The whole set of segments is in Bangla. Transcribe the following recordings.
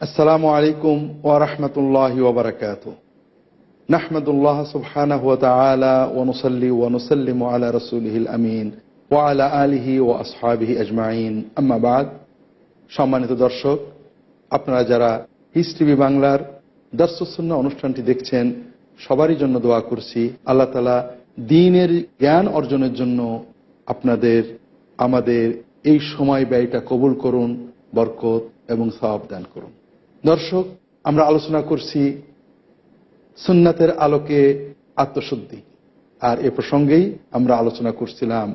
আসসালামু আলাইকুম ওয়া রাহমাতুল্লাহি ওয়া বারাকাতুহু। নাহমাদুল্লাহ সুবহানাহু ওয়া তাআলা ওয়া নুসাল্লি ওয়া নুসাল্লিমু আলা রাসূলিহিল আমিন ওয়া আলা আলিহি ওয়া আসহাবিহি আজমাইন। আম্মা বাদ। সম্মানিত দর্শক, আপনারা যারা পিস টিভি বাংলার দারসুস সুন্নাহ অনুষ্ঠানটি দেখছেন, সবারই জন্য দোয়া করছি আল্লাহ তাআলা দ্বীনের জ্ঞান অর্জনের জন্য আপনাদের আমাদের এই সময় ব্যয়টা কবুল করুন, বরকত এবং সওয়াব দান করুন। দর্শক, আমরা আলোচনা করছি সুন্নাতের আলোকে আত্মশুদ্ধি, আর এ প্রসঙ্গেই আমরা আলোচনা করছিলাম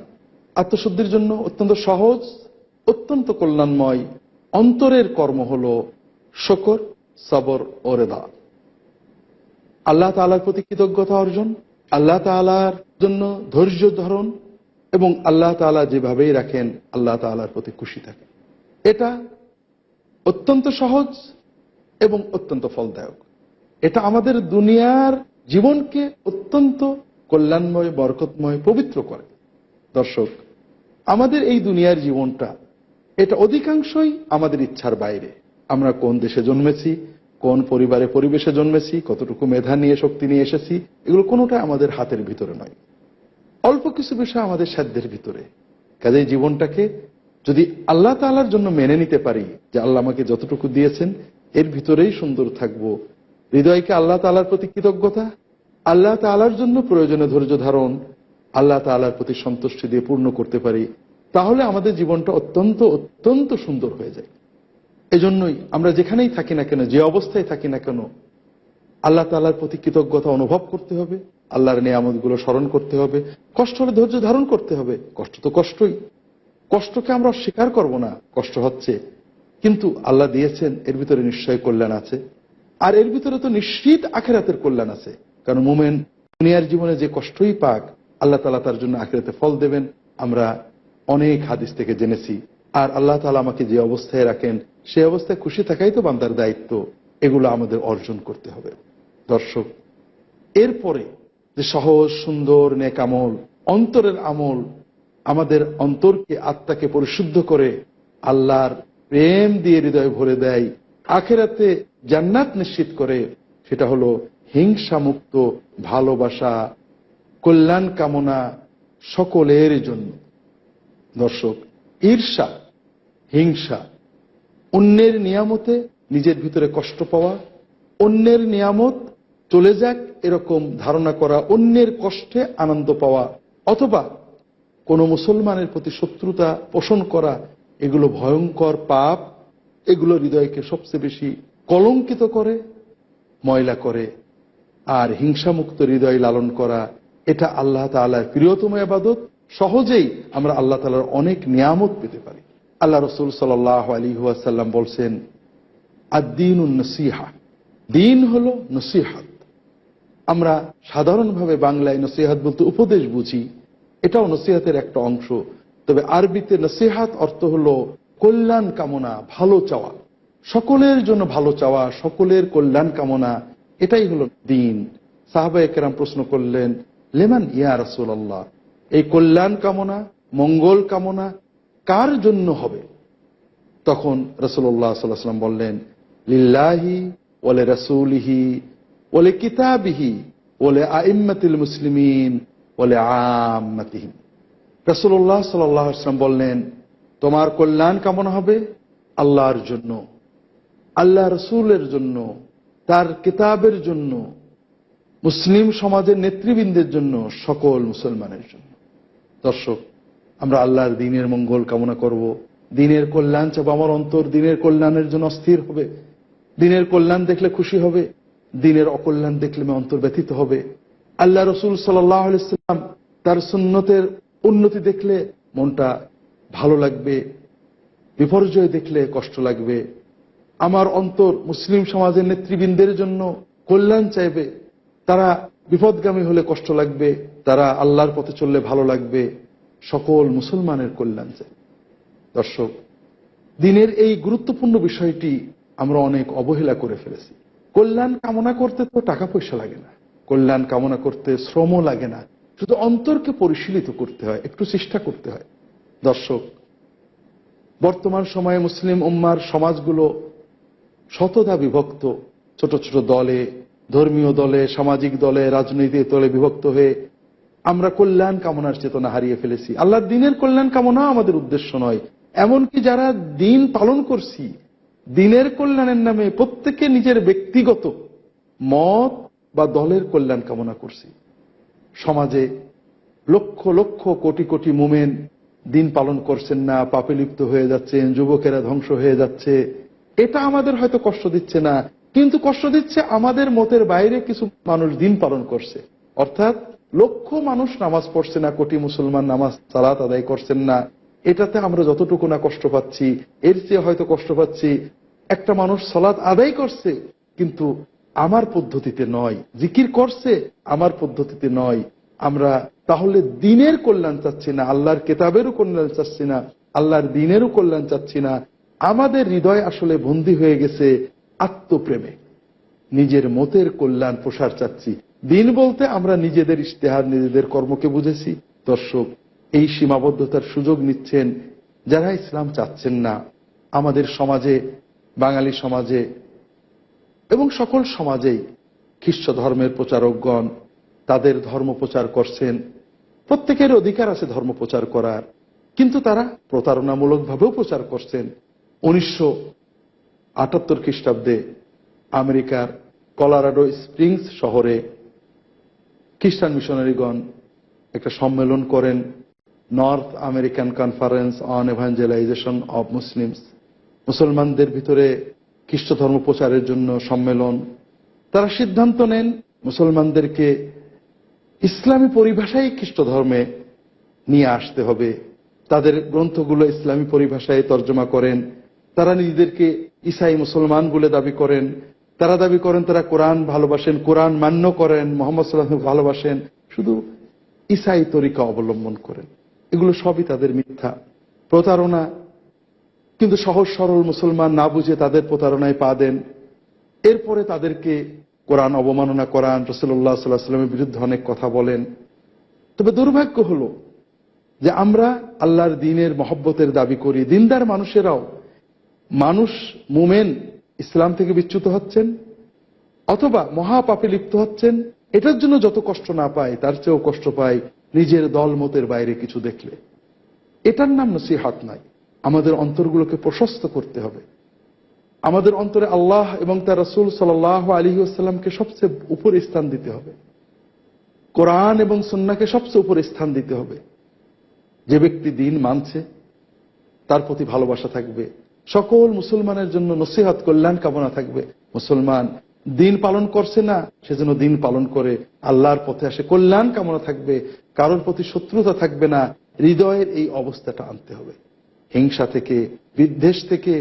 আত্মশুদ্ধির জন্য অত্যন্ত সহজ, অত্যন্ত কল্যাণময় অন্তরের কর্ম হল শুকর, সবর ও রেদা। আল্লাহ তাআলার প্রতি কৃতজ্ঞতা অর্জন, আল্লাহ তাআলার জন্য ধৈর্য ধারণ এবং আল্লাহ তাআলা যেভাবেই রাখেন আল্লাহ তাআলার প্রতি খুশি থাকে। এটা অত্যন্ত সহজ এবং অত্যন্ত ফলদায়ক। এটা আমাদের দুনিয়ার জীবনকে অত্যন্ত কল্যাণময়, বরকতময়, পবিত্র করে। দর্শক, আমাদের এই দুনিয়ার জীবনটা এটা অধিকাংশই আমাদের ইচ্ছার বাইরে। আমরা কোন দেশে জন্মেছি, কোন পরিবারে পরিবেশে জন্মেছি, কতটুকু মেধা নিয়ে শক্তি নিয়ে এসেছি, এগুলো কোনোটাই আমাদের হাতের ভিতরে নয়। অল্প কিছু বিষয় আমাদের সাধ্যের ভিতরে। কাজেই জীবনটাকে যদি আল্লাহ তাআলার জন্য মেনে নিতে পারি যে আল্লাহ আমাকে যতটুকু দিয়েছেন এর ভিতরেই সুন্দর থাকবো, হৃদয়কে আল্লাহ তাআলার প্রতি কৃতজ্ঞতা, আল্লাহ তাআলার জন্য প্রয়োজনে ধৈর্য ধারণ, আল্লাহ তাআলার প্রতি সন্তুষ্টি দিয়ে পূর্ণ করতে পারি, তাহলে আমাদের জীবনটা অত্যন্ত অত্যন্ত সুন্দর হয়ে যায়। এজন্যই আমরা যেখানেই থাকি না কেন, যে অবস্থায় থাকি না কেন, আল্লাহ তাআলার প্রতি কৃতজ্ঞতা অনুভব করতে হবে, আল্লাহর নিয়ামতগুলো স্মরণ করতে হবে, কষ্ট হলে ধৈর্য ধারণ করতে হবে। কষ্ট তো কষ্টই, কষ্টকে আমরা অস্বীকার করব না, কষ্ট হচ্ছে, কিন্তু আল্লাহ দিয়েছেন, এর ভিতরে নিশ্চয়ই কল্যাণ আছে, আর এর ভিতরে তো নিশ্চিত আখিরাতের কল্যাণ আছে। কারণ মুমিন দুনিয়ার জীবনে যে কষ্টই পাক, আল্লাহ তাআলা তার জন্য আখিরাতে ফল দেবেন, আমরা অনেক হাদিস থেকে জেনেছি। আর আল্লাহ তাআলা আমাকে যে অবস্থায় রাখেন সেই অবস্থায় খুশি থাকাই তো বান্দার দায়িত্ব, এগুলো আমাদের অর্জন করতে হবে। দর্শক, এরপরে যে সহজ সুন্দর নেক আমল, অন্তরের আমল, আমাদের অন্তরকে, আত্মাকে পরিশুদ্ধ করে আল্লাহর প্রেম দিয়ে হৃদয় ভরে দেয়, আখিরাতে জান্নাত নিশ্চিত করে, সেটা হলো হিংসা মুক্ত ভালোবাসা, কল্যাণ কামনা সকলের জন্য। দর্শক, ঈর্ষা, হিংসা, অন্যের নিয়ামতে নিজের ভিতরে কষ্ট পাওয়া, অন্যের নিয়ামত চলে যাক এরকম ধারণা করা, অন্যের কষ্টে আনন্দ পাওয়া, অথবা কোনো মুসলমানের প্রতি শত্রুতা পোষণ করা, এগুলো ভয়ঙ্কর পাপ। এগুলো হৃদয়কে সবচেয়ে বেশি কলঙ্কিত করে, ময়লা করে। আর হিংসামুক্ত হৃদয় লালন করা, এটা আল্লাহ তাআলার প্রিয়তম ইবাদত। সহজেই আমরা আল্লাহ তাআলার অনেক নিয়ামত পেতে পারি। আল্লাহ রাসূল সাল্লাল্লাহু আলাইহি ওয়াসাল্লাম বলছেন, আদ-দীনুন নসিহা, দ্বীন হলো নসিহত। আমরা সাধারণভাবে বাংলায় নসিহত বলতে উপদেশ বুঝি, এটাও নসিহতের একটা অংশ। তবে আরবিতে নসিহত অর্থ হলো কল্যাণ কামনা, ভালো চাওয়া, সকলের জন্য ভালো চাওয়া, সকলের কল্যাণ কামনা, এটাই হলো দ্বীন। সাহাবায়ে কেরাম প্রশ্ন করলেন, লিমান ইয়া রাসূলুল্লাহ, এই কল্যাণ কামনা, মঙ্গল কামনা কার জন্য হবে? তখন রাসূলুল্লাহ সাল্লাল্লাহু আলাইহি ওয়াসাল্লাম বললেন, লিল্লাহি ওয়া লিরাসূলিহি ওয়া লিকিতাবিহি ওয়া লিআইম্মাতিল মুসলিমিন ওয়া লিআম্মাতিহিম। রাসূলুল্লাহ সাল্লাল্লাহু আলাইহি ওয়াসাল্লাম বললেন, তোমার কল্যাণ কামনা হবে আল্লাহর জন্য, আল্লাহ রাসূলের জন্য, তার কিতাবের জন্য, মুসলিম সমাজের নেতৃবৃন্দের জন্য, সকল মুসলমানের জন্য। দর্শক, আমরা আল্লাহর দ্বীনের মঙ্গল কামনা করব, দ্বীনের কল্যাণ চাবো। আমার অন্তর দ্বীনের কল্যাণের জন্য অস্থির হবে, দ্বীনের কল্যাণ দেখলে খুশি হবে, দ্বীনের অকল্যাণ দেখলে অন্তর ব্যথিত হবে। আল্লাহ রাসূল সাল্লাল্লাহু আলাইহি ওয়াসাল্লাম তার সুন্নতের উন্নতি দেখলে মনটা ভালো লাগবে, বিপর্যয় দেখলে কষ্ট লাগবে। আমার অন্তর মুসলিম সমাজের নেতৃবৃন্দের জন্য কল্যাণ চাইবে, তারা বিপদগামী হলে কষ্ট লাগবে, তারা আল্লাহর পথে চললে ভালো লাগবে, সকল মুসলমানের কল্যাণ চাই। দর্শক, দ্বীনের এই গুরুত্বপূর্ণ বিষয়টি আমরা অনেক অবহেলা করে ফেলেছি। কল্যাণ কামনা করতে তো টাকা পয়সা লাগে না, কল্যাণ কামনা করতে শ্রম লাগে না, শুধু অন্তরকে পরিশীলিত করতে হয়, একটু চেষ্টা করতে হয়। দর্শক, বর্তমান সময়ে মুসলিম উম্মার সমাজগুলো শতধা বিভক্ত ছোট ছোট দলে, ধর্মীয় দলে, সামাজিক দলে, রাজনৈতিক দলে বিভক্ত হয়ে আমরা কল্যাণ কামনার চেতনা হারিয়ে ফেলেছি। আল্লাহর দ্বীনের কল্যাণ কামনা আমাদের উদ্দেশ্য নয়। এমনকি যারা দ্বীন পালন করছি, দ্বীনের কল্যাণের নামে প্রত্যেকে নিজের ব্যক্তিগত মত বা দলের কল্যাণ কামনা করছি। সমাজে লক্ষ লক্ষ কোটি কোটি মুমিন দিন পালন করছেন না, পাপে লিপ্ত হয়ে যাচ্ছেন, যুবকেরা ধ্বংস হয়ে যাচ্ছে। এটা আমাদের হয়তো কষ্ট দিচ্ছে না, কিন্তু কষ্ট দিচ্ছে আমাদের মতের বাইরে কিছু মানুষ দিন পালন করছে। অর্থাৎ লক্ষ মানুষ নামাজ পড়ছে না, কোটি মুসলমান নামাজ সালাত আদায় করছেন না। এটাতে আমরা যতটুকু না কষ্ট পাচ্ছি, এর চেয়ে হয়তো কষ্ট পাচ্ছি একটা মানুষ সালাত আদায় করছে কিন্তু আমার পদ্ধতিতে নয়, জিকির করছে আমার পদ্ধতিতে নয়। আমরা তাহলে দ্বীনের কল্যাণ চাচ্ছি না, আল্লাহর কিতাবেরও কল্যাণ চাচ্ছি না, আল্লাহর দ্বীনেরও কল্যাণ চাচ্ছি না। আমাদের হৃদয় আসলে বন্দী হয়ে গেছে আত্মপ্রেমে, নিজের মতের কল্যাণ প্রসার চাচ্ছি। দ্বীন বলতে আমরা নিজেদের ইশতেহার, নিজেদের কর্মকে বুঝেছি। দর্শক, এই সীমাবদ্ধতার সুযোগ নিচ্ছেন যারা ইসলাম চাচ্ছেন না। আমাদের সমাজে, বাঙালি সমাজে এবং সকল সমাজেই খ্রিস্ট ধর্মের প্রচারকগণ তাদের ধর্ম প্রচার করছেন। প্রত্যেকের অধিকার আছে ধর্ম প্রচার করার, কিন্তু তারা প্রতারণামূলকভাবেও প্রচার করছেন। 1978 খ্রিস্টাব্দে আমেরিকার কলোরাডো স্প্রিংস শহরে খ্রিস্টান মিশনারিগণ একটা সম্মেলন করেন, north American conference on evangelization of Muslims. মুসলমানদের ভিতরে খ্রিস্ট ধর্ম প্রচারের জন্য সম্মেলন। তারা সিদ্ধান্ত নেন মুসলমানদেরকে ইসলামী পরিভাষায় খ্রিস্ট ধর্মে নিয়ে আসতে হবে। তাদের গ্রন্থগুলো ইসলামী পরিভাষায় তর্জমা করেন। তারা নিজেদেরকে ইসাই মুসলমান বলে দাবি করেন। তারা দাবি করেন তারা কোরআন ভালোবাসেন, কোরআন মান্য করেন, মোহাম্মদ সাল্লাল্লাহু আলাইহি ওয়াসাল্লাম ভালোবাসেন, শুধু ইসাই তরিকা অবলম্বন করেন। এগুলো সবই তাদের মিথ্যা, প্রতারণা। কিন্তু সহজ সরল মুসলমান না বুঝে তাদের প্রতারণায় পা দেন। এরপরে তাদেরকে কোরআন অবমাননা করান, রাসূলুল্লাহ সাল্লাল্লাহু আলাইহি ওয়াসাল্লামের বিরুদ্ধে অনেক কথা বলেন। তবে দুর্ভাগ্য হলো যে আমরা আল্লাহর দ্বীনের মহব্বতের দাবি করি, দিনদার মানুষেরাও, মানুষ মুমেন ইসলাম থেকে বিচ্যুত হচ্ছেন অথবা মহাপাপে লিপ্ত হচ্ছেন। এটার জন্য যত কষ্ট না পায় তার চেয়েও কষ্ট পায় নিজের দলমতের বাইরে কিছু দেখলে। এটার নাম নসিহত নাই। আমাদের অন্তরগুলোকে প্রশস্ত করতে হবে। আমাদের অন্তরে আল্লাহ এবং তার রাসূল সাল্লাল্লাহু আলাইহি ওয়াসাল্লামকে সবচেয়ে উপরে স্থান দিতে হবে, কোরআন এবং সুন্নাহকে সবচেয়ে উপরে স্থান দিতে হবে। যে ব্যক্তি দ্বীন মানছে তার প্রতি ভালোবাসা থাকবে, সকল মুসলমানের জন্য নসিহত, কল্যাণ কামনা থাকবে। মুসলমান দ্বীন পালন করছে না, সেজন্য দ্বীন পালন করে আল্লাহর পথে আসে, কল্যাণ কামনা থাকবে, কারোর প্রতি শত্রুতা থাকবে না। হৃদয়ের এই অবস্থাটা আনতে হবে। হিংসা থেকে, বিদ্বেষ থেকে,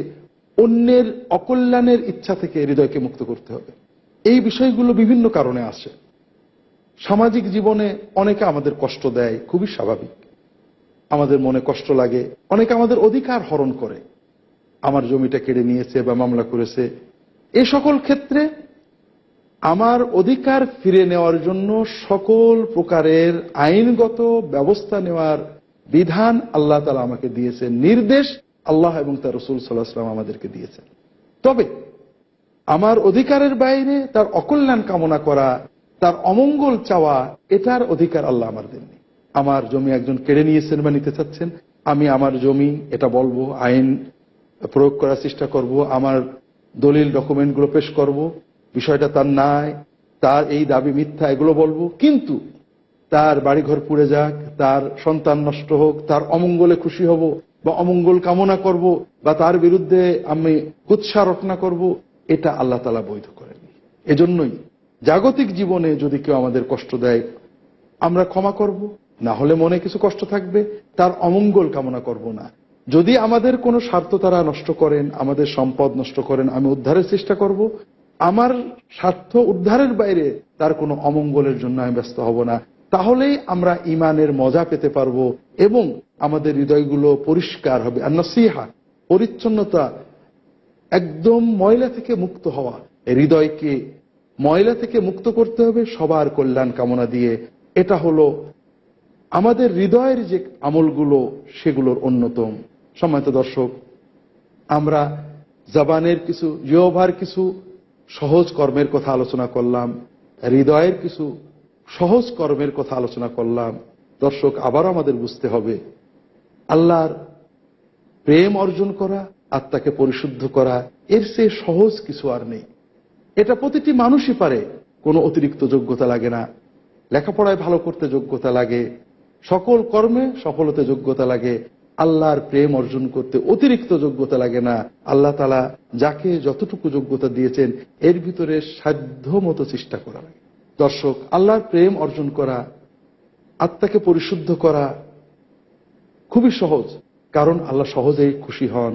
অন্যের অকল্যাণের ইচ্ছা থেকে হৃদয়কে মুক্ত করতে হবে। এই বিষয়গুলো বিভিন্ন কারণে আসে। সামাজিক জীবনে অনেকে আমাদের কষ্ট দেয়, খুবই স্বাভাবিক। আমাদের মনে কষ্ট লাগে, অনেকে আমাদের অধিকার হরণ করে, আমার জমিটা কেড়ে নিয়েছে বা মামলা করেছে। এ সকল ক্ষেত্রে আমার অধিকার ফিরে নেওয়ার জন্য সকল প্রকারের আইনগত ব্যবস্থা নেওয়ার বিধান আল্লাহ তাআলা আমাকে দিয়েছেন, নির্দেশ আল্লাহ এবং তার রাসূল সাল্লাল্লাহু আলাইহি ওয়াসাল্লাম আমাদেরকে দিয়েছেন। তবে আমার অধিকারের বাইরে তার অকল্যাণ কামনা করা, তার অমঙ্গল চাওয়া, এটার অধিকার আল্লাহ আমার দেননি। আমার জমি একজন কেড়ে নিয়েছেন বা নিতে চাচ্ছেন, আমি আমার জমি এটা বলবো, আইন প্রয়োগ করার চেষ্টা করব, আমার দলিল ডকুমেন্টগুলো পেশ করব, বিষয়টা তার নাই, তার এই দাবি মিথ্যা, এগুলো বলবো। কিন্তু তার বাড়িঘর পুড়ে যাক, তার সন্তান নষ্ট হোক, তার অমঙ্গলে খুশি হব বা অমঙ্গল কামনা করব বা তার বিরুদ্ধে আমি কুৎসা রটনা করব, এটা আল্লাহ তাআলা বৈধ করেননি। এজন্যই জাগতিক জীবনে যদি কেউ আমাদের কষ্ট দেয় আমরা ক্ষমা করব, না হলে মনে কিছু কষ্ট থাকবে, তার অমঙ্গল কামনা করব না। যদি আমাদের কোনো স্বার্থ তারা নষ্ট করেন, আমাদের সম্পদ নষ্ট করেন, আমি উদ্ধারের চেষ্টা করব। আমার স্বার্থ উদ্ধারের বাইরে তার কোনো অমঙ্গলের জন্য আমি ব্যস্ত হব না। তাহলেই আমরা ঈমানের মজা পেতে পারবো এবং আমাদের হৃদয়গুলো পরিষ্কার হবে। আর নসিহা, পরিচ্ছন্নতা, একদম ময়লা থেকে মুক্ত হওয়া, হৃদয়কে ময়লা থেকে মুক্ত করতে হবে সবার কল্যাণ কামনা দিয়ে। এটা হলো আমাদের হৃদয়ের যে আমলগুলো সেগুলোর অন্যতম। সম্মানিত দর্শক, আমরা জবানের কিছু, জিহ্বার কিছু সহজ কর্মের কথা আলোচনা করলাম, হৃদয়ের কিছু সহজ কর্মের কথা আলোচনা করলাম। দর্শক, আবার আমাদের বুঝতে হবে আল্লাহর প্রেম অর্জন করা, আত্মাকে পরিশুদ্ধ করা, এর চেয়ে সহজ কিছু আর নেই। এটা প্রতিটি মানুষই পারে, কোনো অতিরিক্ত যোগ্যতা লাগে না। লেখাপড়ায় ভালো করতে যোগ্যতা লাগে, সকল কর্মে সফল হতে যোগ্যতা লাগে। আল্লাহর প্রেম অর্জন করতে অতিরিক্ত যোগ্যতা লাগে না। আল্লাহ তাআলা যাকে যতটুকু যোগ্যতা দিয়েছেন এর ভিতরে সাধ্য মতো চেষ্টা করা লাগে। দর্শক, আল্লাহর প্রেম অর্জন করা, আত্মাকে পরিশুদ্ধ করা খুবই সহজ, কারণ আল্লাহ সহজেই খুশি হন।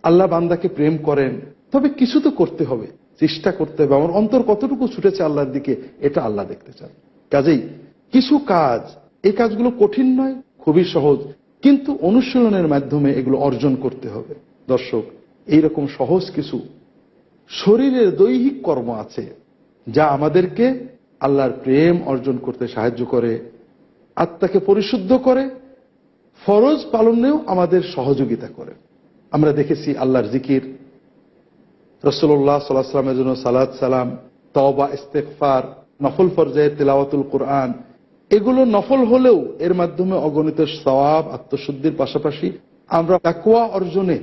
আল্লাহ বান্দাকে প্রেম করেন, তবে কিছু তো করতে হবে, চেষ্টা করতে হবে। আমার অন্তর কতটুকু ছুটেছে আল্লাহর দিকে, এটা আল্লাহ দেখতে চান। কাজেই কিছু কাজ, এই কাজগুলো কঠিন নয়, খুবই সহজ, কিন্তু অনুশীলনের মাধ্যমে এগুলো অর্জন করতে হবে। দর্শক, এইরকম সহজ কিছু শরীরের দৈহিক কর্ম আছে যা আমাদেরকে আল্লাহর প্রেম অর্জন করতে সাহায্য করে, আত্মাকে পরিশুদ্ধ করে, ফরজ পালনেও আমাদের সহযোগিতা করে। আমরা দেখেছি আল্লাহর জিকির, রাসূলুল্লাহ সাল্লাল্লাহু আলাইহি ওয়াসাল্লামের জন্য সালাত সালাম, তওবা, ইস্তেগফার, নফল ফরজে তিলাওয়াতুল কোরআন, এগুলো নফল হলেও এর মাধ্যমে অগণিত সওয়াব, আত্মশুদ্ধির পাশাপাশি আমরা তাকওয়া অর্জনে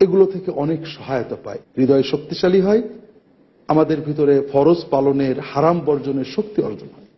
এগুলো থেকে অনেক সহায়তা পাই। হৃদয় শক্তিশালী হয়, আমাদের ভিতরে ফরজ পালনের, হারাম বর্জনের শক্তি অর্জন হয়।